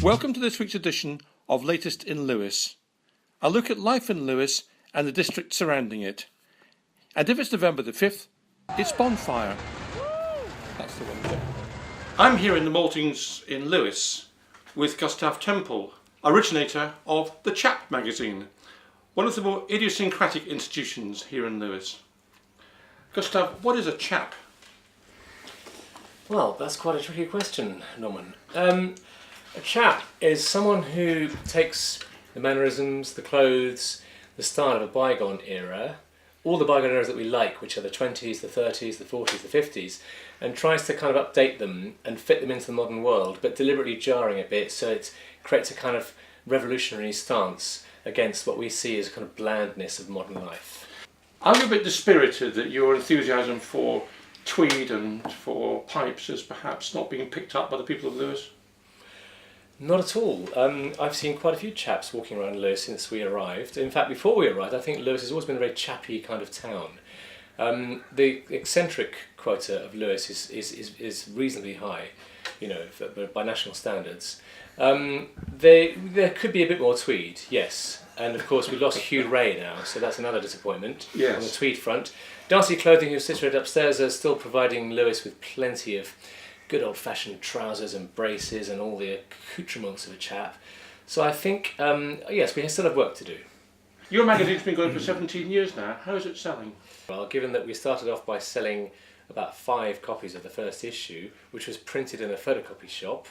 Welcome to this week's edition of Latest in Lewes. A look at life in Lewes and the district surrounding it. And if it's November the 5th, it's bonfire. That's the one. I'm here in the Maltings in Lewes with Gustav Temple, originator of the Chap magazine, one of the more idiosyncratic institutions here in Lewes. Gustav, what is a chap? Well, that's quite a tricky question, Norman. A chap is someone who takes the mannerisms, the clothes, the style of a bygone era, all the bygone eras that we like, which are the 20s, the 30s, the 40s, the 50s, and tries to kind of update them and fit them into the modern world, but deliberately jarring a bit so it creates a kind of revolutionary stance against what we see as a kind of blandness of modern life. Are you a bit dispirited that your enthusiasm for tweed and for pipes is perhaps not being picked up by the people of Lewes? Not at all. I've seen quite a few chaps walking around Lewes since we arrived. In fact, before we arrived, I think Lewes has always been a very chappy kind of town. The eccentric quota of Lewes is reasonably high, you know, by national standards. There could be a bit more tweed, yes. And of course, we lost Hugh Ray now, so that's another disappointment on the tweed front. Darcy Clothing, who's situated upstairs, are still providing Lewes with plenty of good old-fashioned trousers and braces and all the accoutrements of a chap. So I think, yes, we still have work to do. Your magazine's been going for 17 years now. How is it selling? Well, given that we started off by selling about 5 copies of the first issue, which was printed in a photocopy shop,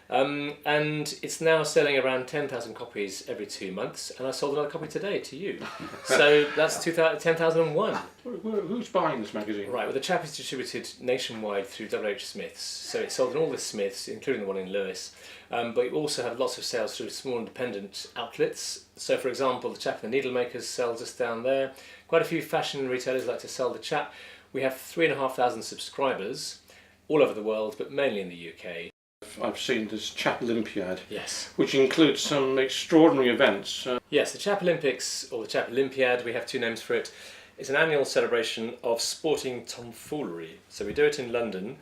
and it's now selling around 10,000 copies every 2 months, and I sold another copy today to you. So that's 10,001. Who's buying this magazine? Right, well, the chap is distributed nationwide through WH Smith's, so it's sold in all the Smiths, including the one in Lewes, but we also have lots of sales through small independent outlets. So, for example, the chap and the Needlemakers sells us down there. Quite a few fashion retailers like to sell the chap. We have 3,500 subscribers all over the world, but mainly in the UK. I've seen this Chap Olympiad, yes, which includes some extraordinary events. Yes, the Chap Olympics, or the Chap Olympiad, we have 2 names for it. It's an annual celebration of sporting tomfoolery. So we do it in London,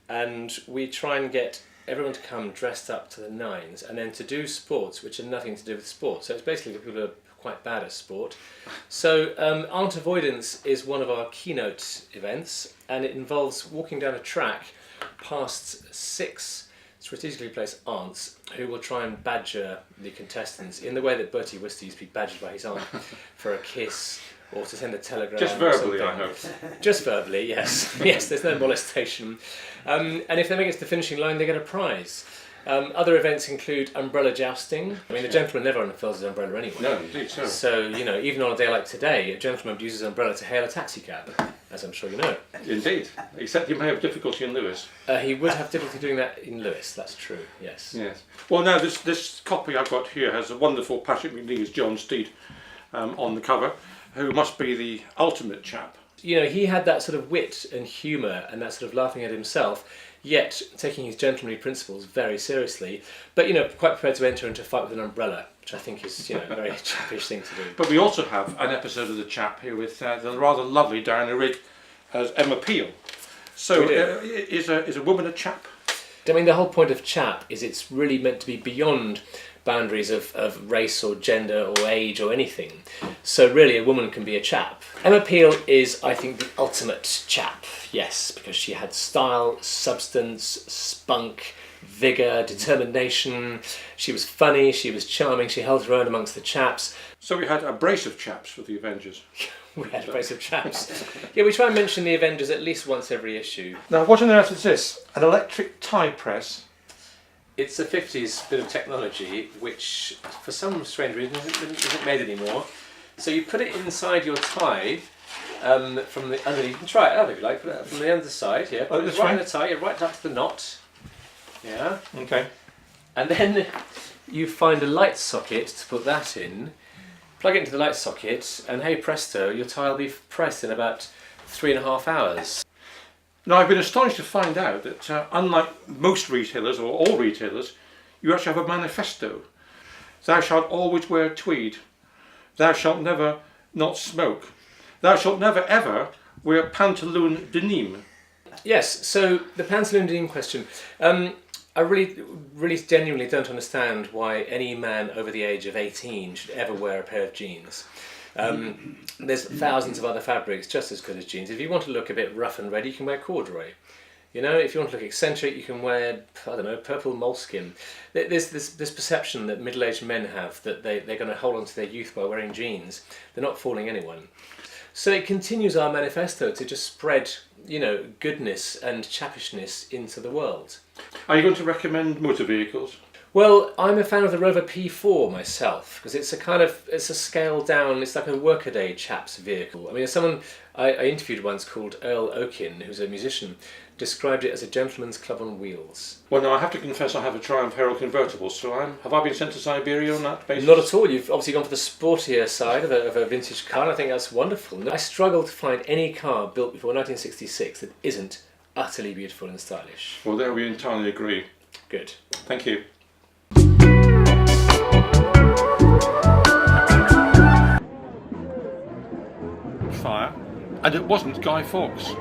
and we try and get everyone to come dressed up to the nines, and then to do sports which are nothing to do with sport. So it's basically for people who are quite bad at sport. So Aunt Avoidance is one of our keynote events, and it involves walking down a track past 6 strategically placed aunts who will try and badger the contestants in the way that Bertie Wooster used to be badgered by his aunt for a kiss or to send a telegram. Just verbally, I hope. Just verbally, yes. Yes, there's no molestation. And if they make it to the finishing line, they get a prize. Other events include umbrella jousting. I mean, a gentleman never unfurls his umbrella anyway. No, indeed so. So, you know, even on a day like today, a gentleman uses his umbrella to hail a taxi cab, as I'm sure you know. Indeed, except you may have difficulty in Lewes. He would have difficulty doing that in Lewes, that's true, yes. Yes. Well, now, this copy I've got here has a wonderful Patrick McNeil's John Steed on the cover, who must be the ultimate chap. You know, he had that sort of wit and humour and that sort of laughing at himself, yet taking his gentlemanly principles very seriously, but, you know, quite prepared to enter into a fight with an umbrella, which I think is, you know, a very chappish thing to do. But we also have an episode of The Chap here with the rather lovely Diana Rigg as Emma Peel. So is a woman a chap? I mean, the whole point of chap is it's really meant to be beyond boundaries of race or gender or age or anything. So really a woman can be a chap. Emma Peel is, I think, the ultimate chap, yes, because she had style, substance, spunk, vigour, determination. She was funny, she was charming, she held her own amongst the chaps. So we had a brace of chaps for the Avengers. We had a brace of chaps. Yeah, we try and mention the Avengers at least once every issue. Now, what on earth is this? An electric tie press? It's a 50s bit of technology which, for some strange reason, isn't made anymore. So you put it inside your tie from the underneath. You can try it out if you like. Put it from the underside here. Put it right in the tie. You're right up to the knot. Yeah. Okay. And then you find a light socket to put that in. Plug it into the light socket, and hey presto, your tie will be pressed in about 3.5 hours. Now, I've been astonished to find out that unlike most retailers, or all retailers, you actually have a manifesto. Thou shalt always wear tweed. Thou shalt never not smoke. Thou shalt never ever wear pantaloon denim. Yes, so the pantaloon denim question. I really genuinely don't understand why any man over the age of 18 should ever wear a pair of jeans. There's thousands of other fabrics just as good as jeans. If you want to look a bit rough and ready, you can wear corduroy. You know, if you want to look eccentric, you can wear, I don't know, purple moleskin. There's this perception that middle-aged men have that they're going to hold on to their youth by wearing jeans. They're not fooling anyone. So it continues our manifesto to just spread, you know, goodness and chappishness into the world. Are you going to recommend motor vehicles? Well, I'm a fan of the Rover P4 myself, because it's a scaled down, it's like a workaday chap's vehicle. I mean, someone I interviewed once called Earl Okin, who's a musician, described it as a gentleman's club on wheels. Well, no, I have to confess I have a Triumph Herald convertible, so have I been sent to Siberia on that basis? Not at all. You've obviously gone for the sportier side of a vintage car, and I think that's wonderful. I struggle to find any car built before 1966 that isn't utterly beautiful and stylish. Well, there we entirely agree. Good. Thank you. Fire, and it wasn't Guy Fawkes.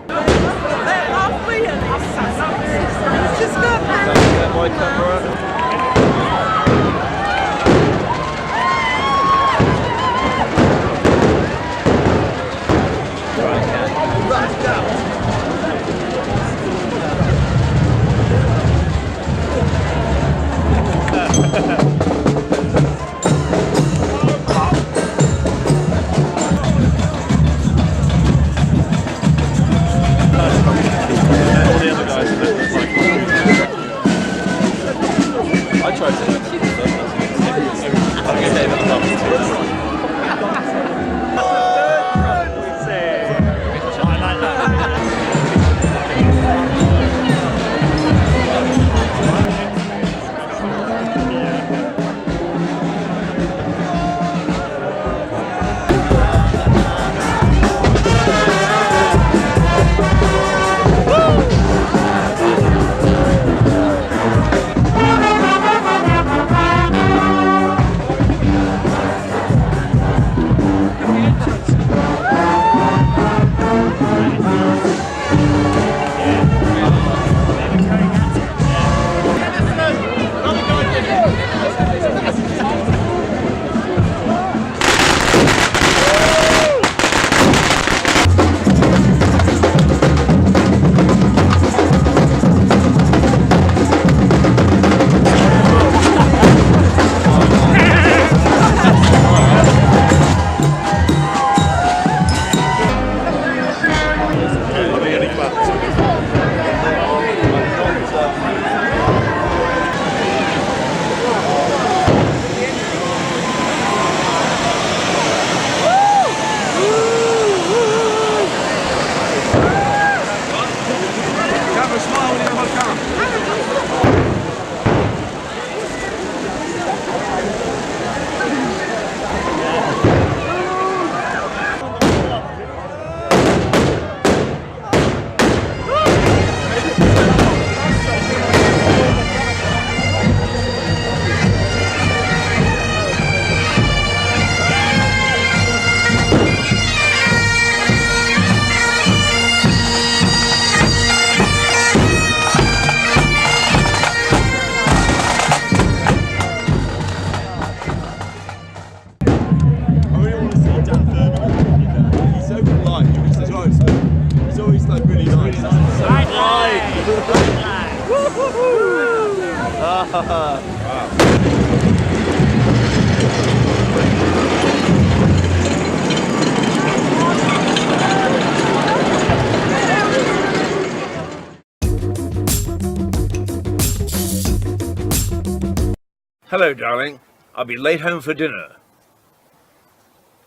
Hello, darling. I'll be late home for dinner.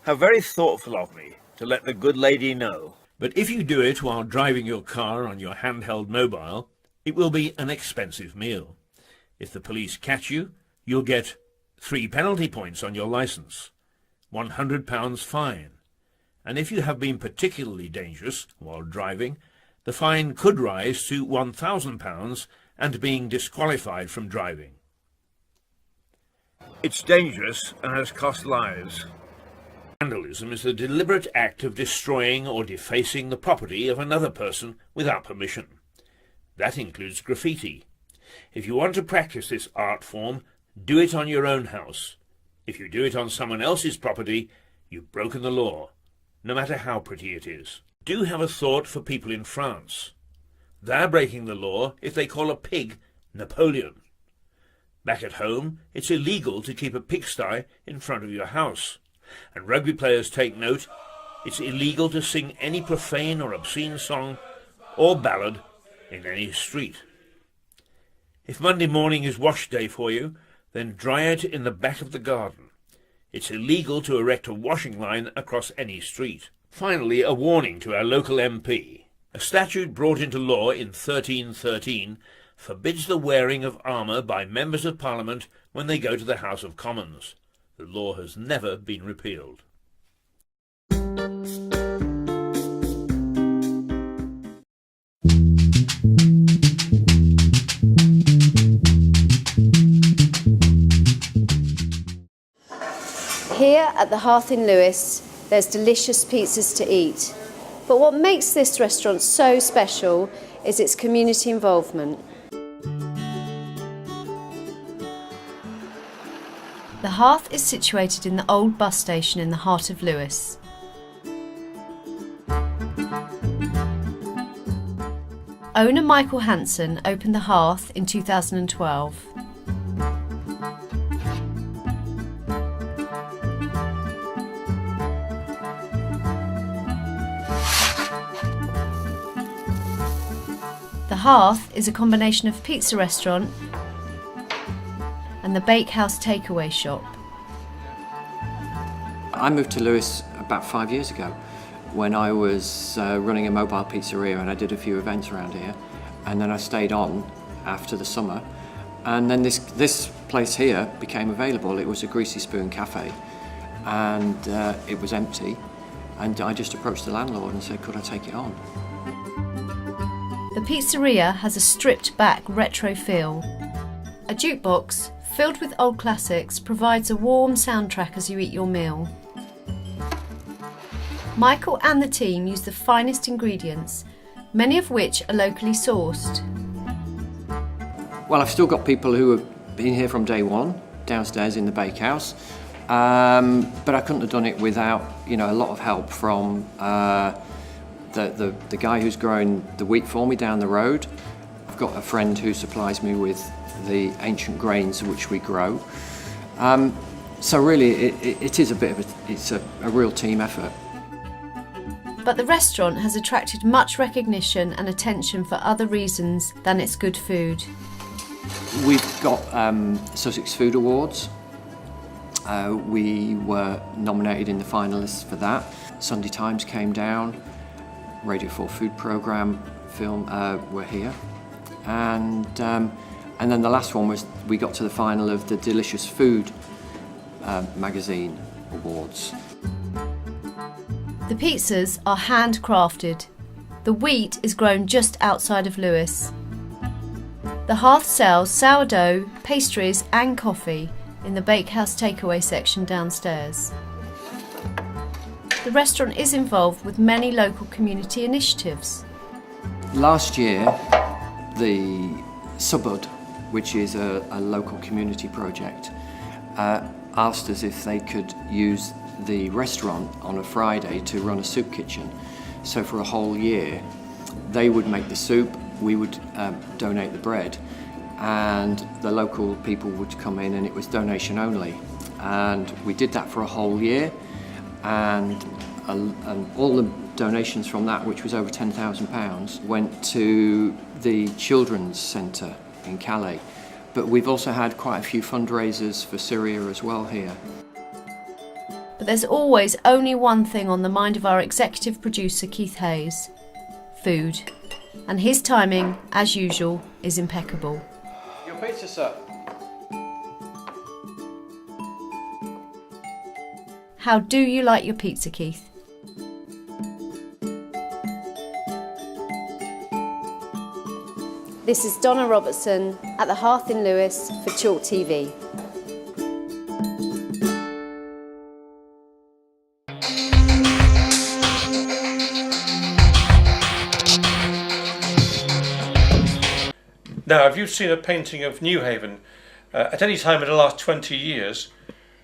How very thoughtful of me to let the good lady know. But if you do it while driving your car on your handheld mobile, it will be an expensive meal. If the police catch you, you'll get 3 penalty points on your licence, £100 fine. And if you have been particularly dangerous while driving, the fine could rise to £1,000 and being disqualified from driving. It's dangerous and has cost lives. Vandalism is the deliberate act of destroying or defacing the property of another person without permission. That includes graffiti. If you want to practice this art form, do it on your own house. If you do it on someone else's property, you've broken the law, no matter how pretty it is. Do have a thought for people in France. They're breaking the law if they call a pig Napoleon. Back at home, it's illegal to keep a pigsty in front of your house. And rugby players take note, it's illegal to sing any profane or obscene song or ballad in any street. If Monday morning is wash day for you, then dry it in the back of the garden. It's illegal to erect a washing line across any street. Finally, a warning to our local MP. A statute brought into law in 1313 forbids the wearing of armour by members of Parliament when they go to the House of Commons. The law has never been repealed. Here at the Hearth in Lewes, there's delicious pizzas to eat. But what makes this restaurant so special is its community involvement. The Hearth is situated in the old bus station in the heart of Lewes. Owner Michael Hansen opened the Hearth in 2012. The Hearth is a combination of pizza restaurant and the bakehouse takeaway shop. I moved to Lewes about 5 years ago when I was running a mobile pizzeria, and I did a few events around here, and then I stayed on after the summer, and then this place here became available. It was a Greasy Spoon cafe, and it was empty, and I just approached the landlord and said, could I take it on? The pizzeria has a stripped-back retro feel. A jukebox filled with old classics provides a warm soundtrack as you eat your meal. Michael and the team use the finest ingredients, many of which are locally sourced. Well, I've still got people who have been here from day one, downstairs in the bakehouse, but I couldn't have done it without, a lot of help from the guy who's growing the wheat for me down the road. I've got a friend who supplies me with the ancient grains which we grow. So really, it is a real team effort. But the restaurant has attracted much recognition and attention for other reasons than its good food. We've got Sussex Food Awards. We were nominated in the finalists for that. Sunday Times came down. Radio 4 food programme film were here. And then the last one was we got to the final of the Delicious Food magazine awards. The pizzas are handcrafted. The wheat is grown just outside of Lewes. The Hearth sells sourdough, pastries and coffee in the bakehouse takeaway section downstairs. The restaurant is involved with many local community initiatives. Last year, the Subud, which is a local community project, asked us if they could use the restaurant on a Friday to run a soup kitchen. So for a whole year, they would make the soup, we would donate the bread, and the local people would come in, and it was donation only. And we did that for a whole year, and all the donations from that, which was over £10,000, went to the Children's Centre in Calais. But we've also had quite a few fundraisers for Syria as well here. But there's always only one thing on the mind of our executive producer Keith Hayes: food. And his timing, as usual, is impeccable. Your pizza, sir. How do you like your pizza, Keith? This is Donna Robertson at the Hearth in Lewes for Chalk TV. Now, if you've seen a painting of Newhaven at any time in the last 20 years,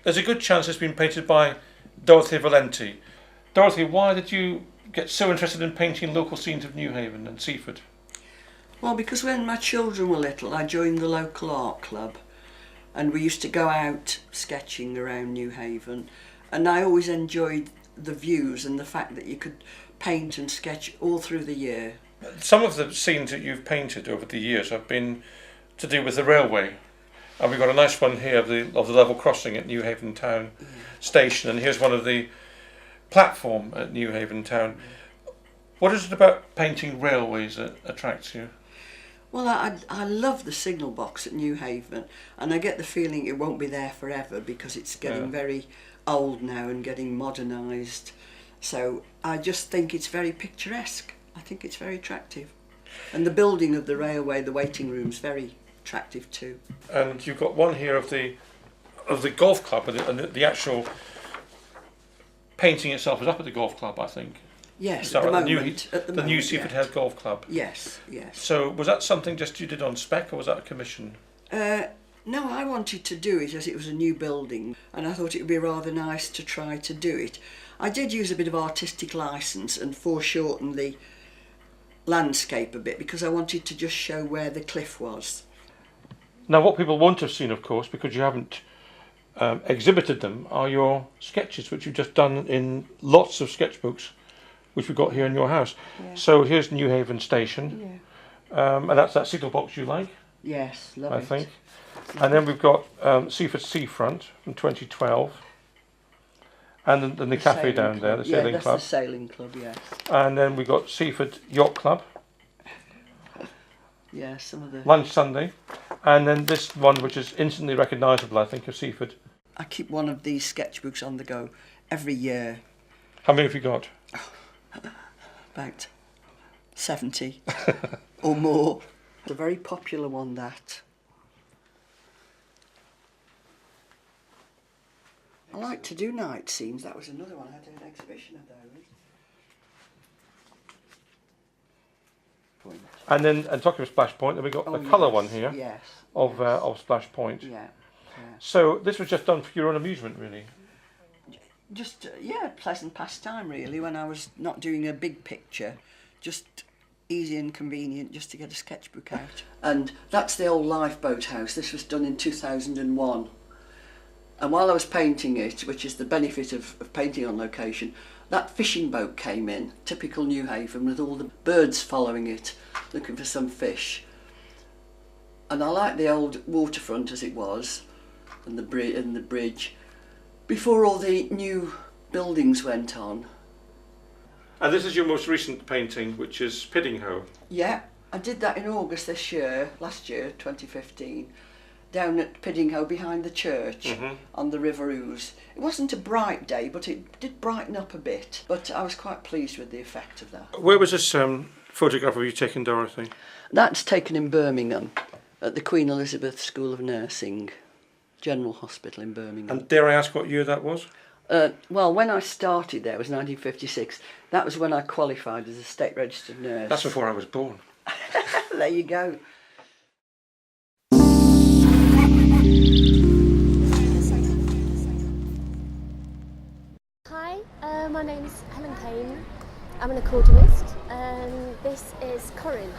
there's a good chance it's been painted by Dorothy Valenti. Dorothy, why did you get so interested in painting local scenes of Newhaven and Seaford? Well, because when my children were little, I joined the local art club, and we used to go out sketching around Newhaven, and I always enjoyed the views and the fact that you could paint and sketch all through the year. Some of the scenes that you've painted over the years have been to do with the railway, and we've got a nice one here of the level crossing at Newhaven Town Station, and here's one of the platform at Newhaven Town. What is it about painting railways that attracts you? Well, I love the signal box at Newhaven, and I get the feeling it won't be there forever because it's getting very old now and getting modernised. So I just think it's very picturesque. I think it's very attractive. And the building of the railway, the waiting room's very attractive too. And you've got one here of the golf club, and the actual painting itself is up at the golf club, I think. Yes, Is that at the right? moment. The new Seaford Head Golf Club. Yes, yes. So was that something just you did on spec, or was that a commission? No, I wanted to do it as it was a new building, and I thought it would be rather nice to try to do it. I did use a bit of artistic licence and foreshorten the landscape a bit because I wanted to just show where the cliff was. Now, what people won't have seen, of course, because you haven't exhibited them, are your sketches, which you've just done in lots of sketchbooks, which we've got here in your house. Yeah. So here's Newhaven Station, and that's that signal box you like, Yes, love it. I think. And then we've got Seaford Seafront from 2012, and then the cafe sailing down there, the club. sailing that's club. the sailing club, yes. And then we've got Seaford Yacht Club, Yeah, some of the... Lunch Sunday, and then this one which is instantly recognisable, I think, of Seaford. I keep one of these sketchbooks on the go every year, How many have you got? about 70 or more. A very popular one, that. I like to do night scenes. That was another one. I had an exhibition of those. And then, and talking of Splash Point, then we've got the yes, colour one here Yes. of Splash Point. Yeah. So this was just done for your own amusement, really. Just, pleasant pastime really when I was not doing a big picture. Just easy and convenient just to get a sketchbook out. And that's the old lifeboat house. This was done in 2001. And while I was painting it, which is the benefit of painting on location, that fishing boat came in, typical Newhaven, with all the birds following it, looking for some fish. And I like the old waterfront as it was, and the bridge, before all the new buildings went on. And this is your most recent painting, which is Piddinghoe. Yeah, I did that in August last year, 2015, down at Piddinghoe behind the church on the River Ouse. It wasn't a bright day, but it did brighten up a bit. But I was quite pleased with the effect of that. Where was this photograph of you taken, Dorothy? That's taken in Birmingham, at the Queen Elizabeth School of Nursing, General Hospital in Birmingham. And dare I ask what year that was? Well, when I started there, it was 1956. That was when I qualified as a state registered nurse. That's before I was born. There you go. Hi, my name is Helen Kane. I'm an accordionist, and this is Corinne.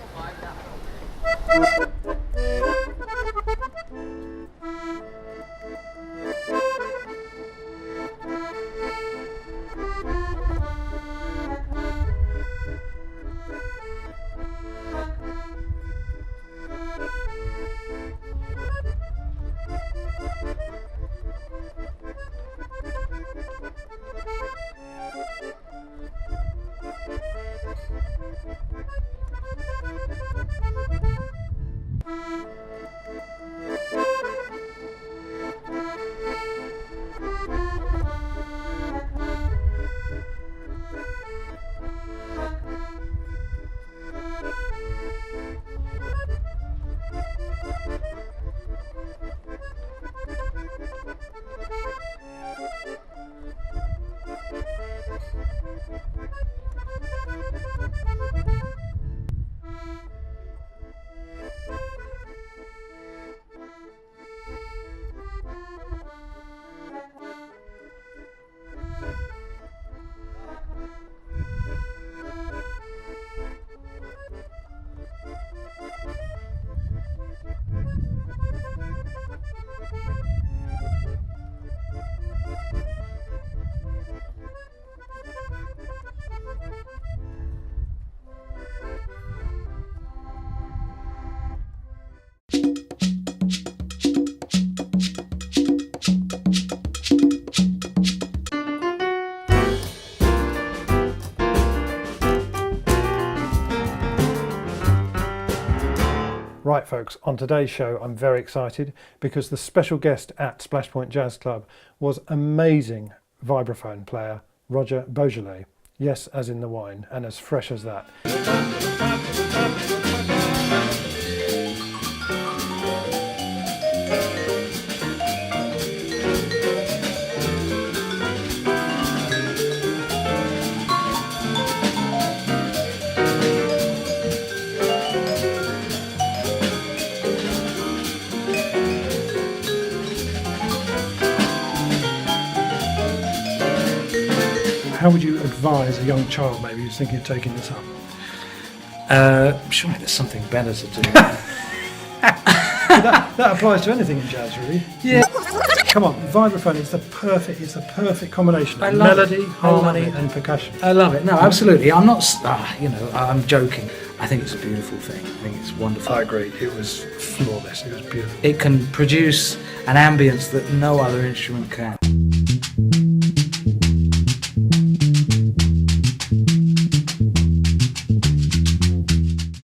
Right folks, on today's show I'm very excited because the special guest at Splashpoint Jazz Club was amazing vibraphone player Roger Beaujolais. Yes, as in the wine, and as fresh as that. How would you advise a young child maybe who's thinking of taking this up? Surely there's something better to do. that applies to anything in jazz, really. Yeah. Come on, vibraphone is the perfect combination I of love melody, it. I love harmony, it. and percussion. I love it. No, absolutely. I'm not, I'm joking. I think it's a beautiful thing. I think it's wonderful. I agree. It was flawless. It was beautiful. It can produce an ambience that no other instrument can.